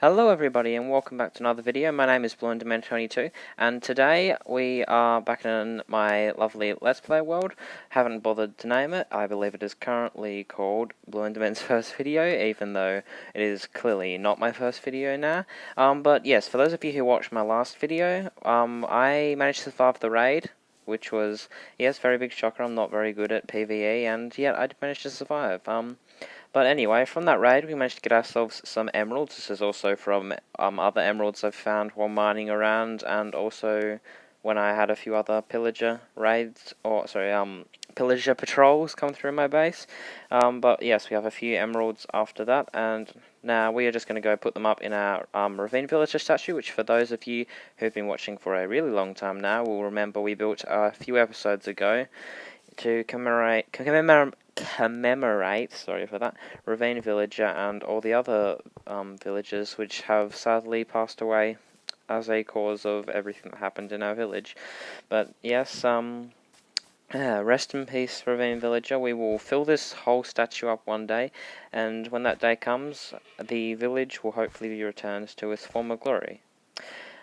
Hello everybody and welcome back to another video. My name is BlueEnderman22 and today we are back in my lovely Let's Play world. Haven't bothered to name it. I believe it is currently called BlueEnderman's first video, even though it is clearly not my first video now. But yes, for those of you who watched my last video, I managed to survive the raid, which was, yes, very big shocker. I'm not very good at PvE and yet I managed to survive. But anyway, from that raid, we managed to get ourselves some emeralds. This is also from other emeralds I've found while mining around, and also when I had a few other pillager raids, pillager patrols come through my base. But yes, we have a few emeralds after that, and now we are just going to go put them up in our ravine villager statue, which for those of you who've been watching for a really long time now will remember we built a few episodes ago to commemorate, sorry for that, Ravine Villager and all the other villagers which have sadly passed away as a cause of everything that happened in our village. But yes, rest in peace, Ravine Villager. We will fill this whole statue up one day, and when that day comes, the village will hopefully be returned to its former glory.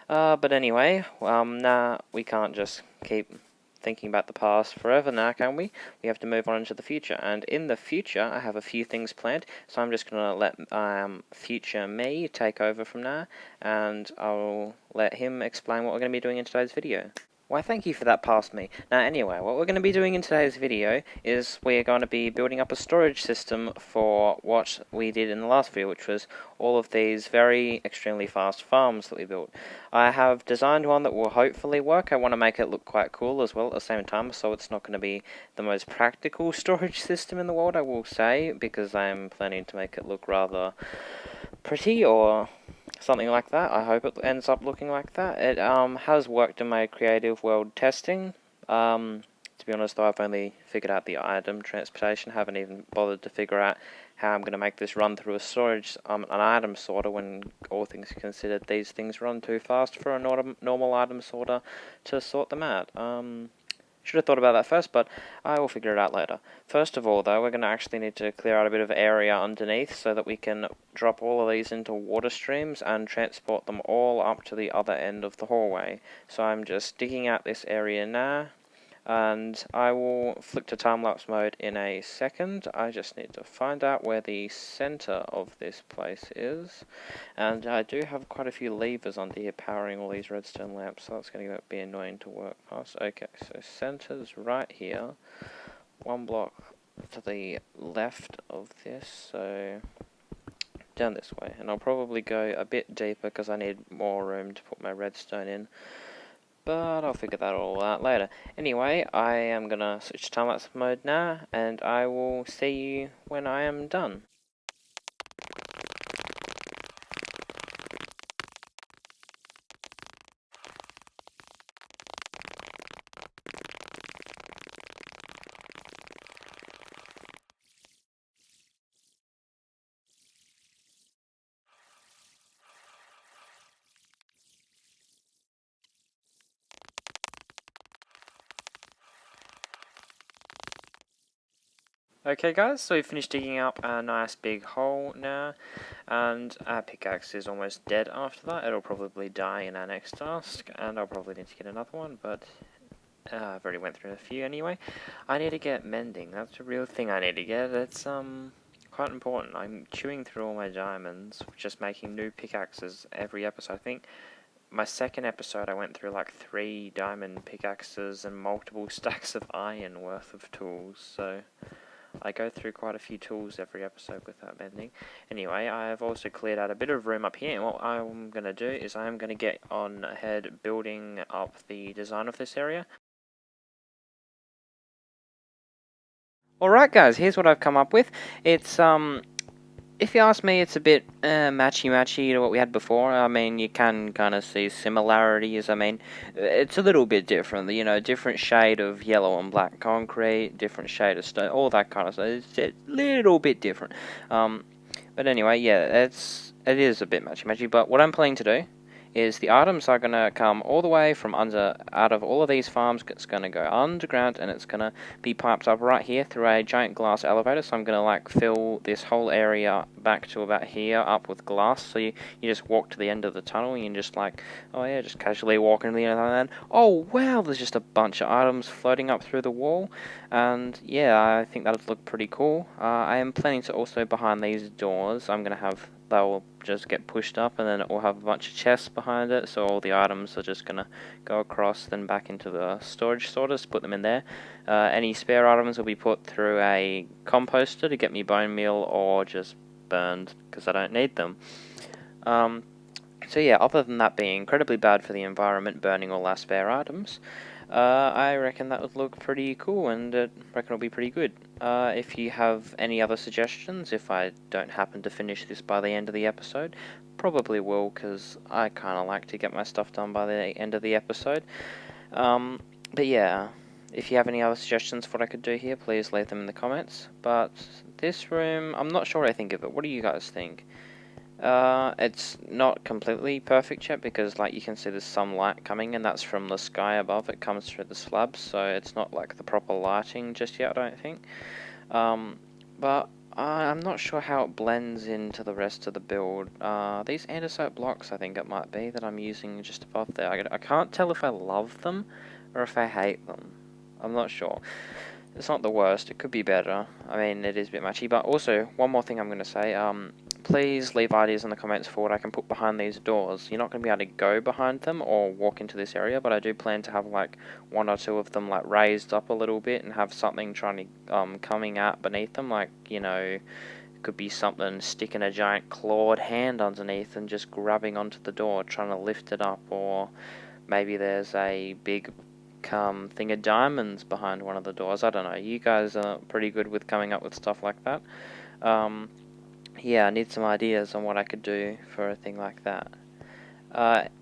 But anyway, nah, we can't just keep thinking about the past forever now, can we? We have to move on into the future, and in the future I have a few things planned, so I'm just going to let future me take over from now, and I'll let him explain what we're going to be doing in today's video. Why, thank you for that past me. Now anyway, what we're going to be doing in today's video is we're going to be building up a storage system for what we did in the last video, which was all of these very extremely fast farms that we built. I have designed one that will hopefully work. I want to make it look quite cool as well at the same time, so it's not going to be the most practical storage system in the world, I will say, because I'm planning to make it look rather pretty or something like that. I hope it ends up looking like that. It has worked in my creative world testing. To be honest though, I've only figured out the item transportation, haven't even bothered to figure out how I'm going to make this run through a storage, an item sorter. When all things considered, these things run too fast for a normal item sorter to sort them out. Should have thought about that first, but I will figure it out later. First of all, though, we're going to actually need to clear out a bit of area underneath so that we can drop all of these into water streams and transport them all up to the other end of the hallway. So I'm just digging out this area now, and I will flick to time-lapse mode in a second. I just need to find out where the center of this place is, and I do have quite a few levers under here powering all these redstone lamps, so that's going to be annoying to work past. Okay, so center's right here, one block to the left of this, so down this way, and I'll probably go a bit deeper because I need more room to put my redstone in. But I'll figure that all out later. Anyway, I am going to switch to time-lapse mode now, and I will see you when I am done. Okay guys, so we've finished digging up a nice big hole now, and our pickaxe is almost dead after that. It'll probably die in our next task, and I'll probably need to get another one, but I've already went through a few anyway. I need to get mending. That's a real thing I need to get. It's quite important. I'm chewing through all my diamonds, just making new pickaxes every episode. I think my second episode I went through like 3 diamond pickaxes and multiple stacks of iron worth of tools, so I go through quite a few tools every episode without mending. Anyway, I have also cleared out a bit of room up here, and what I'm going to do is I'm going to get on ahead building up the design of this area. Alright guys, here's what I've come up with. It's, if you ask me, it's a bit matchy-matchy to what we had before. I mean, you can kind of see similarities. I mean, it's a little bit different, you know, different shade of yellow and black concrete, different shade of stone, all that kind of stuff. It's a little bit different. But anyway, yeah, it is a bit matchy-matchy, but what I'm planning to do is the items are going to come all the way from out of all of these farms. It's going to go underground, and it's going to be piped up right here through a giant glass elevator. So I'm going to like fill this whole area back to about here up with glass. So you just walk to the end of the tunnel, and you can just like, oh yeah, just casually walk into the end of that. Oh wow, there's just a bunch of items floating up through the wall, and yeah, I think that would look pretty cool. I am planning to also, behind these doors, I'm going to have, they'll just get pushed up, and then it will have a bunch of chests behind it, so all the items are just going to go across, then back into the storage sorters, put them in there. Any spare items will be put through a composter to get me bone meal, or just burned, because I don't need them. So yeah, other than that being incredibly bad for the environment, burning all our spare items, I reckon that would look pretty cool, and I reckon it'll be pretty good. If you have any other suggestions, if I don't happen to finish this by the end of the episode, probably will, because I kind of like to get my stuff done by the end of the episode. But yeah, if you have any other suggestions for what I could do here, please leave them in the comments. But this room, I'm not sure what I think of it. What do you guys think? It's not completely perfect yet, because like you can see there's some light coming, and that's from the sky above. It comes through the slabs, so it's not like the proper lighting just yet, I don't think. But I'm not sure how it blends into the rest of the build. These andesite blocks, I think it might be, that I'm using just above there. I can't tell if I love them or if I hate them. I'm not sure. It's not the worst. It could be better. I mean, it is a bit matchy. But also, one more thing I'm going to say. Please leave ideas in the comments for what I can put behind these doors. You're not going to be able to go behind them or walk into this area, but I do plan to have like one or two of them like raised up a little bit and have something trying to coming out beneath them. Like, you know, it could be something sticking a giant clawed hand underneath and just grabbing onto the door, trying to lift it up, or maybe there's a big thing of diamonds behind one of the doors. I don't know. You guys are pretty good with coming up with stuff like that. Yeah, I need some ideas on what I could do for a thing like that.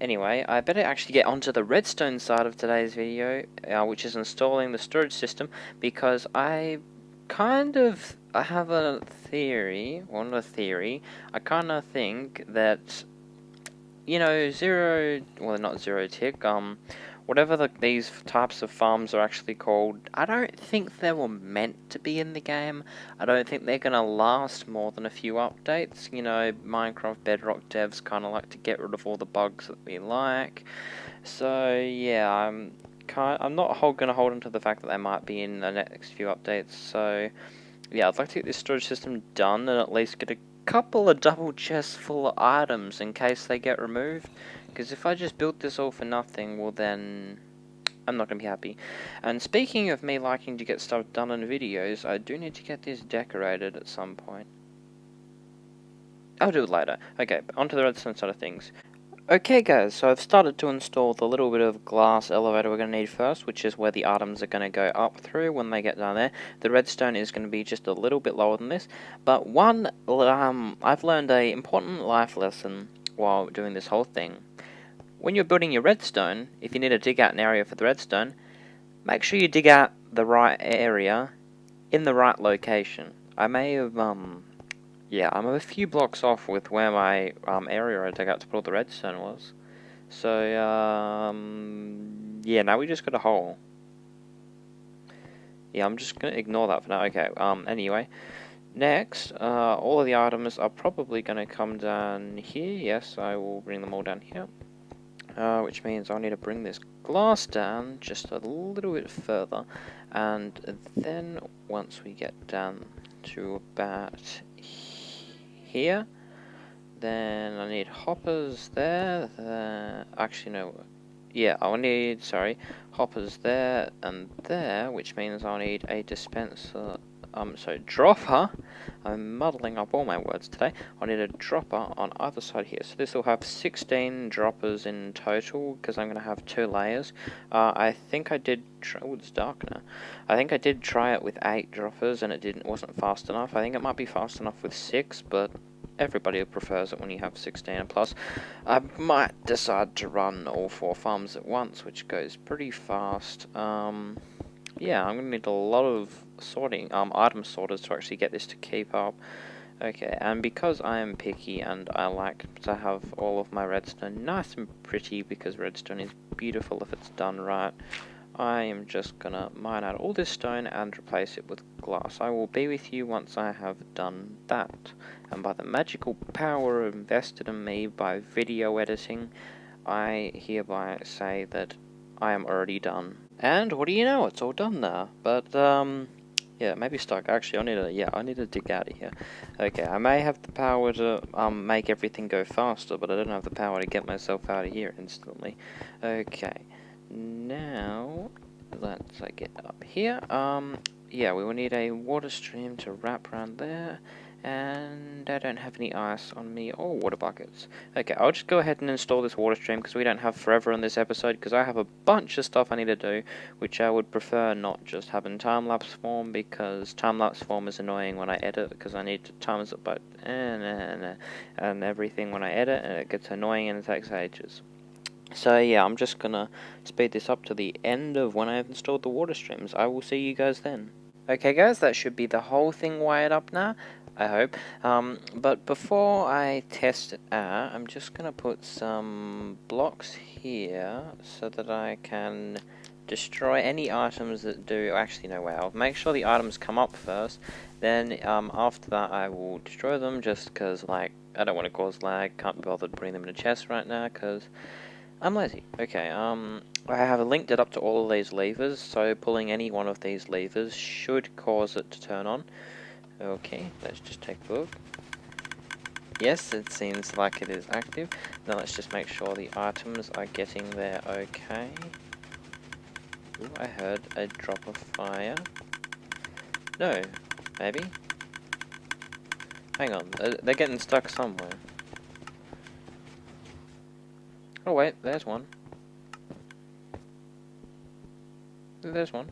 Anyway, I better actually get onto the redstone side of today's video, which is installing the storage system, because I have a theory, well, not a theory, I kind of think that, you know, not zero tick, whatever these types of farms are actually called, I don't think they were meant to be in the game. I don't think they're going to last more than a few updates. You know, Minecraft Bedrock devs kind of like to get rid of all the bugs that we like. So, yeah, I'm not going to hold on to the fact that they might be in the next few updates. So, yeah, I'd like to get this storage system done and at least get a couple of double chests full of items in case they get removed. Because if I just built this all for nothing, well then, I'm not going to be happy. And speaking of me liking to get stuff done in videos, I do need to get this decorated at some point. I'll do it later. Okay, onto the redstone side of things. Okay guys, so I've started to install the little bit of glass elevator we're going to need first, which is where the items are going to go up through when they get down there. The redstone is going to be just a little bit lower than this, but I've learned a important life lesson while doing this whole thing. When you're building your redstone, if you need to dig out an area for the redstone, make sure you dig out the right area in the right location. I may have, yeah, I'm a few blocks off with where my area I dug out to put all the redstone was. So, yeah, now we just got a hole. Yeah, I'm just going to ignore that for now. Okay, anyway. Next, all of the items are probably going to come down here. Yes, I will bring them all down here. Which means I'll need to bring this glass down just a little bit further, and then once we get down to about here, then I need hoppers there, actually no, yeah, I'll need, hoppers there and there, which means I'll need a dispenser, dropper. I'm muddling up all my words today. I need a dropper on either side here. So this will have 16 droppers in total, because I'm going to have 2 layers. I think I did try, oh, it's dark now. I think I did try it with 8 droppers and it wasn't fast enough. I think it might be fast enough with 6, but everybody prefers it when you have 16 and plus. I might decide to run all 4 farms at once, which goes pretty fast. Yeah, I'm going to need a lot of sorting, item sorters to actually get this to keep up. Okay, and because I am picky and I like to have all of my redstone nice and pretty, because redstone is beautiful if it's done right, I am just gonna mine out all this stone and replace it with glass. I will be with you once I have done that. And by the magical power invested in me by video editing, I hereby say that I am already done. And what do you know, it's all done now. But, yeah, maybe stuck. Actually, I need to dig out of here. Okay, I may have the power to, make everything go faster, but I don't have the power to get myself out of here instantly. Okay, now, let's get up here. Yeah, we will need a water stream to wrap around there. And I don't have any ice on me or water buckets. Okay, I'll just go ahead and install this water stream because we don't have forever in this episode, because I have a bunch of stuff I need to do, which I would prefer not just have in time-lapse form, because time-lapse form is annoying when I edit, because I need to times it by and everything when I edit, and it gets annoying and it takes ages. So yeah, I'm just gonna speed this up to the end of when I've installed the water streams. I will see you guys then. Okay guys, that should be the whole thing wired up now, I hope. But before I test it out, I'm just going to put some blocks here so that I can destroy any items that do... Actually, no way. I'll make sure the items come up first. Then after that, I will destroy them just because, like, I don't want to cause lag. Can't be bothered putting them in a chest right now because I'm lazy. Okay, I have linked it up to all of these levers, so pulling any one of these levers should cause it to turn on. Okay, let's just take a look. Yes, it seems like it is active. Now let's just make sure the items are getting there okay. Ooh, I heard a drop of fire. No, maybe? Hang on, they're getting stuck somewhere. Oh wait, there's one. There's one.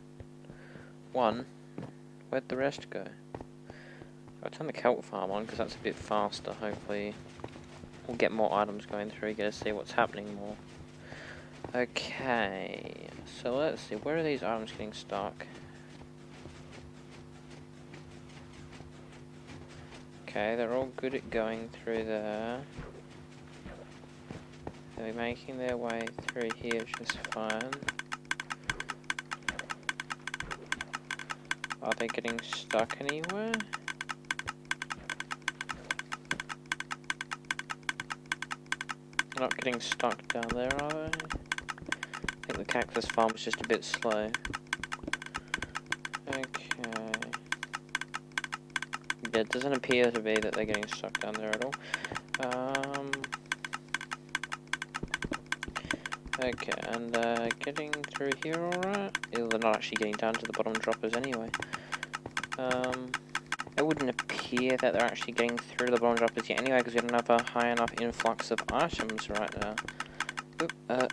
One. Where'd the rest go? I'll turn the kelp farm on because that's a bit faster. Hopefully we'll get more items going through, get to see what's happening more. Okay, so let's see, where are these items getting stuck? Okay, they're all good at going through there. They're making their way through here just fine. Are they getting stuck anywhere? They're not getting stuck down there, are they? I think the cactus farm is just a bit slow. Okay. Yeah, it doesn't appear to be that they're getting stuck down there at all. Okay, and getting through here alright? They're not actually getting down to the bottom droppers anyway. It wouldn't appear that they're actually getting through the bottom droppers yet anyway, because we don't have a high enough influx of items right now. Put that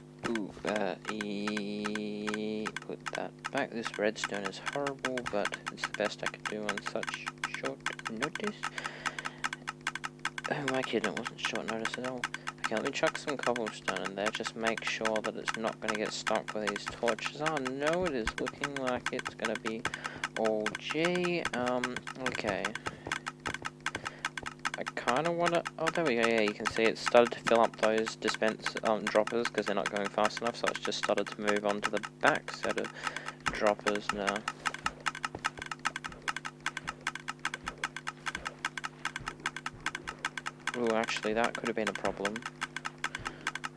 back. This redstone is horrible, but it's the best I could do on such short notice. Oh my kid, it wasn't short notice at all. Okay, let me chuck some cobblestone in there, just make sure that it's not going to get stuck with these torches. Oh no, it is looking like it's going to be all G. Okay. I kind of want to... Oh, there we go, yeah, you can see it started to fill up those dispense droppers, because they're not going fast enough, so it's just started to move on to the back set of droppers now. Ooh, actually, that could have been a problem.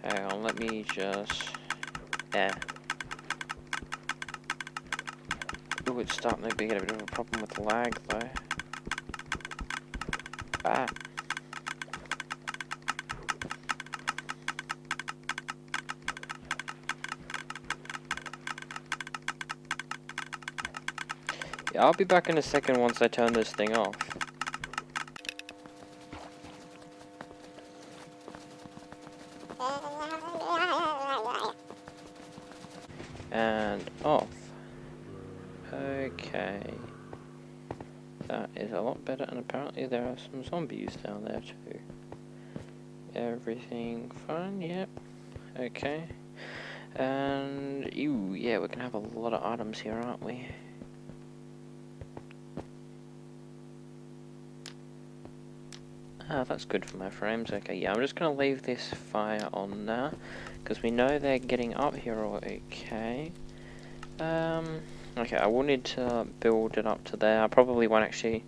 Hang on, let me just... Yeah. Ooh, it's starting to get a bit of a problem with lag, though. Ah. Yeah, I'll be back in a second once I turn this thing off. And off. Okay. That is a lot better, and apparently there are some zombies down there too. Everything fine? Yep. Okay. And, ew, yeah, we're gonna have a lot of items here, aren't we? That's good for my frames. Okay, yeah, I'm just going to leave this fire on now, because we know they're getting up here, okay. Okay, I will need to build it up to there. I probably won't actually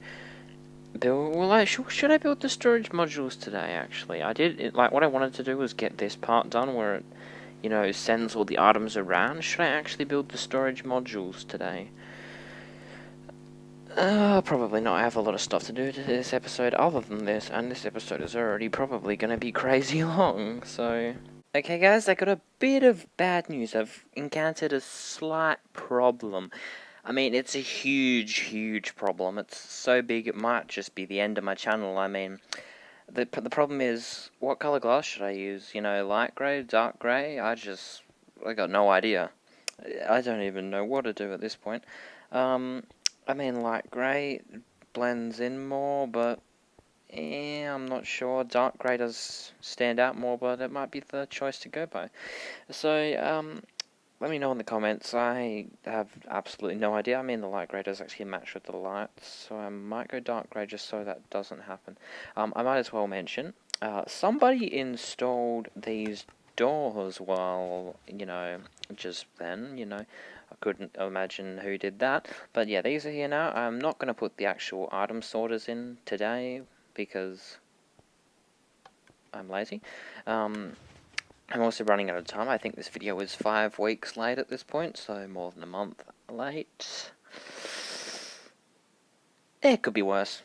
build, well, should I build the storage modules today, actually? I did, like, what I wanted to do was get this part done where it, you know, sends all the items around. Should I actually build the storage modules today? Probably not. I have a lot of stuff to do to this episode other than this, and this episode is already probably going to be crazy long, so... Okay guys, I got a bit of bad news. I've encountered a slight problem. I mean, it's a huge problem. It's so big it might just be the end of my channel. I mean, the problem is, what color glass should I use? You know, light grey, dark grey? I got no idea. I don't even know what to do at this point. I mean, light grey blends in more, but I'm not sure. Dark grey does stand out more, but it might be the choice to go by. So, let me know in the comments. I have absolutely no idea. I mean, the light grey does actually match with the lights, so I might go dark grey just so that doesn't happen. I might as well mention, somebody installed these doors while, you know, just then, you know. I couldn't imagine who did that. But yeah, these are here now. I'm not going to put the actual item sorters in today because I'm lazy. I'm also running out of time. I think this video is 5 weeks late at this point, so more than a month late. It could be worse.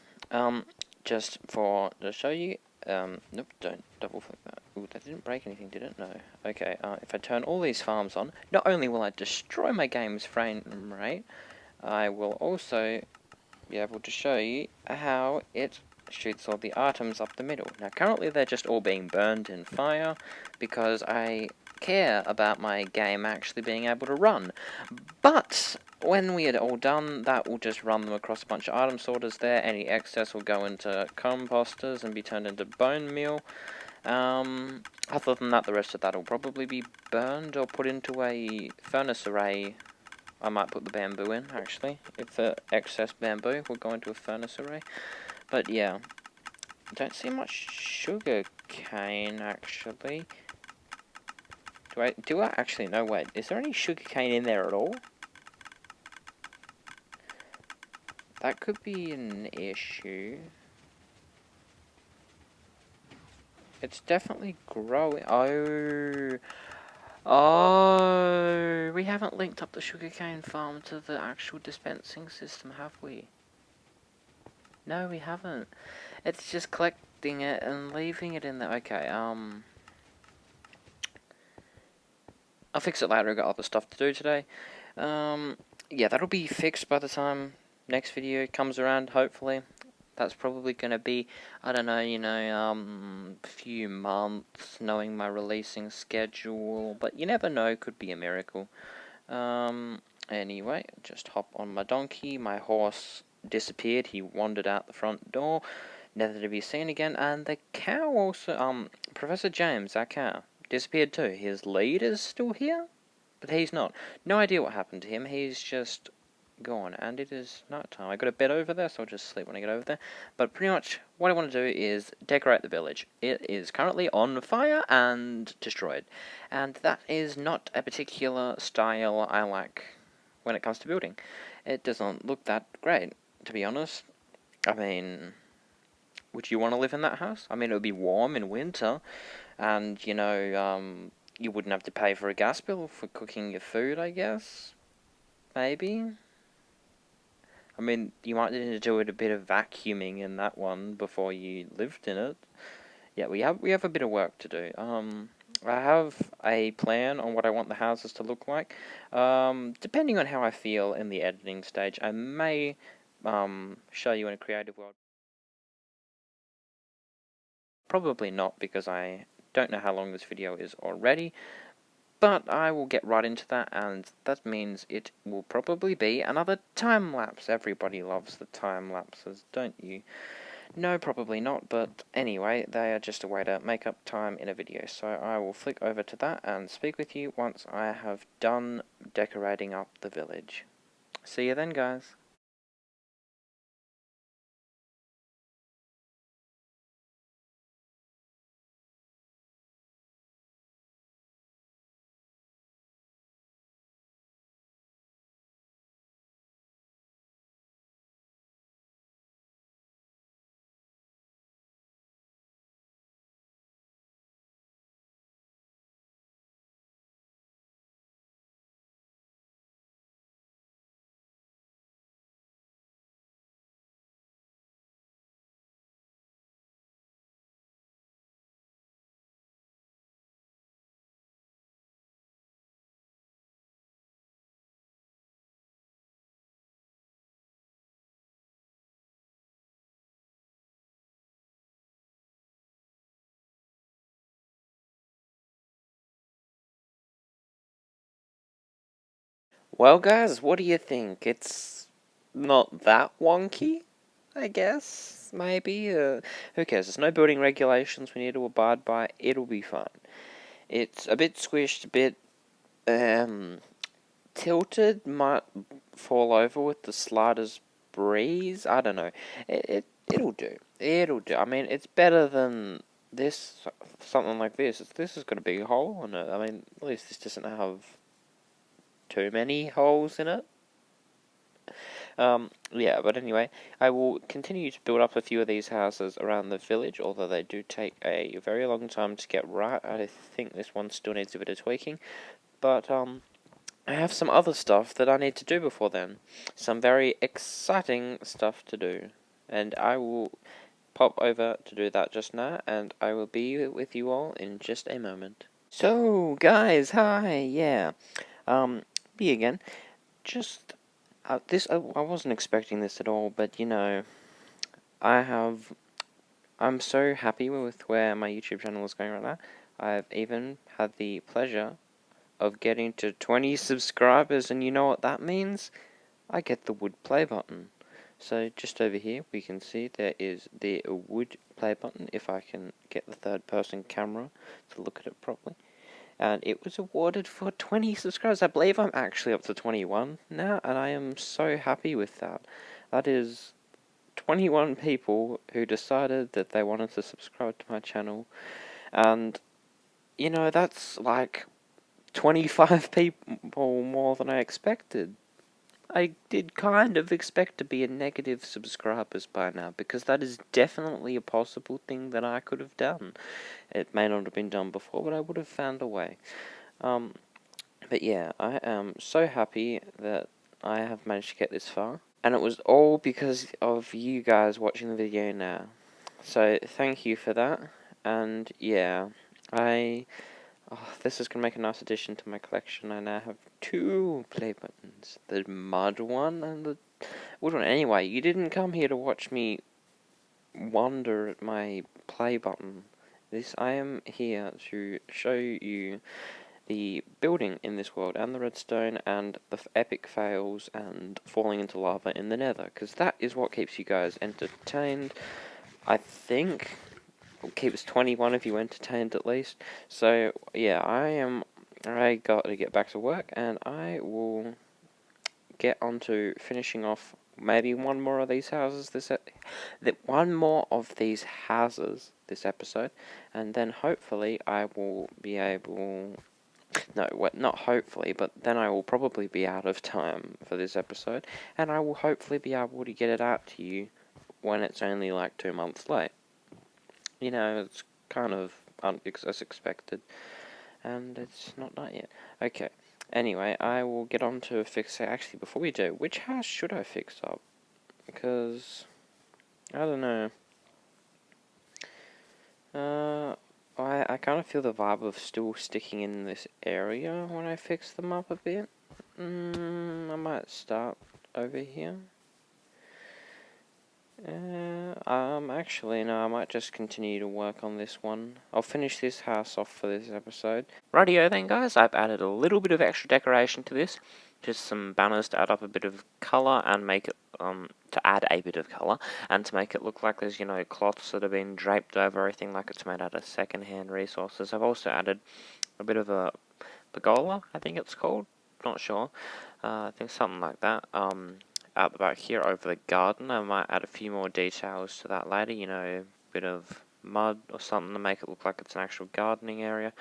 Just to show you, nope, don't double click that. Ooh, that didn't break anything, did it? No. Okay, if I turn all these farms on, not only will I destroy my game's frame rate, I will also be able to show you how it shoots all the items up the middle. Now, currently they're just all being burned in fire, because I care about my game actually being able to run. But when we are all done, that will just run them across a bunch of item sorters there. Any excess will go into composters and be turned into bone meal. Other than that, the rest of that will probably be burned or put into a furnace array. I might put the bamboo in, actually, if the excess bamboo will go into a furnace array. But yeah, don't see much sugar cane, actually. Do I actually know? Wait, is there any sugar cane in there at all? That could be an issue. It's definitely growing. Oh, we haven't linked up the sugarcane farm to the actual dispensing system, have we? No, we haven't. It's just collecting it and leaving it in there. Okay, I'll fix it later. I've got other stuff to do today. Yeah, that'll be fixed by the time next video comes around, hopefully. That's probably going to be, I don't know, you know, a few months, knowing my releasing schedule, but you never know, could be a miracle. Anyway, just hop on my donkey. My horse disappeared. He wandered out the front door, never to be seen again, and the cow also, Professor James, our cow, disappeared too. His lead is still here, but he's not. No idea what happened to him. He's just gone, and it is night time. I got a bed over there, so I'll just sleep when I get over there. But pretty much what I want to do is decorate the village. It is currently on fire and destroyed, and that is not a particular style I like when it comes to building. It doesn't look that great, to be honest. I mean, would you want to live in that house? I mean, it would be warm in winter, and, you know, you wouldn't have to pay for a gas bill for cooking your food, I guess. Maybe. I mean, you might need to do a bit of vacuuming in that one before you lived in it. Yeah, we have a bit of work to do. I have a plan on what I want the houses to look like. Depending on how I feel in the editing stage, I may show you in a creative world. Probably not, because I don't know how long this video is already. But I will get right into that, and that means it will probably be another time-lapse. Everybody loves the time-lapses, don't you? No, probably not, but anyway, they are just a way to make up time in a video. So I will flick over to that and speak with you once I have done decorating up the village. See you then, guys. Well, guys, what do you think? It's not that wonky, I guess, maybe. Who cares? There's no building regulations we need to abide by. It'll be fine. It's a bit squished, a bit tilted, might fall over with the slightest breeze. I don't know. It'll do. It'll do. I mean, it's better than this, something like this. This has got a big hole in it. I mean, at least this doesn't have too many holes in it. Yeah, but anyway, I will continue to build up a few of these houses around the village, although they do take a very long time to get right. I think this one still needs a bit of tweaking, but, I have some other stuff that I need to do before then. Some very exciting stuff to do. And I will pop over to do that just now, and I will be with you all in just a moment. So, guys, hi, yeah. Me again. Just, I wasn't expecting this at all, but, you know, I'm so happy with where my YouTube channel is going right now. I've even had the pleasure of getting to 20 subscribers, and you know what that means? I get the wood play button. So just over here we can see there is the wood play button, if I can get the third person camera to look at it properly. And it was awarded for 20 subscribers. I believe I'm actually up to 21 now, and I am so happy with that. That is 21 people who decided that they wanted to subscribe to my channel, and you know, that's like 25 people more than I expected. I did kind of expect to be a negative subscribers by now, because that is definitely a possible thing that I could have done. It may not have been done before, but I would have found a way. But yeah, I am so happy that I have managed to get this far. And it was all because of you guys watching the video now. So thank you for that. And yeah, this is going to make a nice addition to my collection. I now have two play buttons. The mud one and the wood one. Anyway, you didn't come here to watch me wonder at my play button. I am here to show you the building in this world, and the redstone, and the epic fails, and falling into lava in the nether. Because that is what keeps you guys entertained, I think. Keeps 21 of you entertained at least. So yeah, I got to get back to work, and I will get on to finishing off maybe one more of these houses this episode, and then hopefully I will be able. No, not hopefully, but then I will probably be out of time for this episode, and I will hopefully be able to get it out to you when it's only like 2 months late. You know, it's kind of as expected, and it's not done yet. Okay, anyway, I will get on to fix it. Actually, before we do, which house should I fix up? Because, I don't know. I kind of feel the vibe of still sticking in this area when I fix them up a bit. I might start over here. Actually, no, I might just continue to work on this one. I'll finish this house off for this episode. Rightio then, guys, I've added a little bit of extra decoration to this. Just some banners to add up a bit of colour and make it, to add a bit of colour, and to make it look like there's, you know, cloths that have been draped over everything, like it's made out of second-hand resources. I've also added a bit of a pergola, I think it's called. Not sure. I think something like that. Out the back here over the garden. I might add a few more details to that later, you know, a bit of mud or something to make it look like it's an actual gardening area.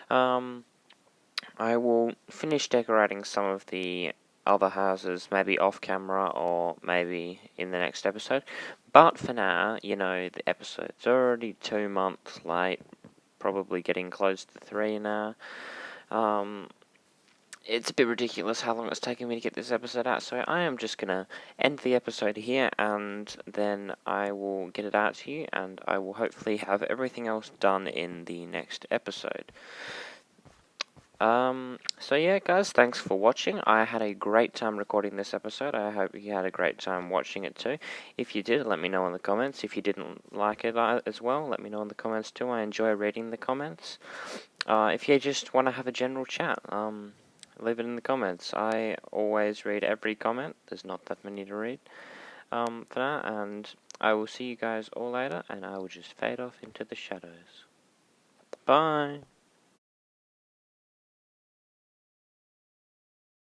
I will finish decorating some of the other houses, maybe off camera or maybe in the next episode. But for now, you know, the episode's already 2 months late, probably getting close to 3 now. It's a bit ridiculous how long it's taken me to get this episode out, so I am just going to end the episode here, and then I will get it out to you, and I will hopefully have everything else done in the next episode. So yeah, guys, thanks for watching. I had a great time recording this episode. I hope you had a great time watching it too. If you did, let me know in the comments. If you didn't like it as well, let me know in the comments too. I enjoy reading the comments. If you just want to have a general chat, leave it in the comments. I always read every comment. There's not that many to read. For now, and I will see you guys all later, and I will just fade off into the shadows. Bye!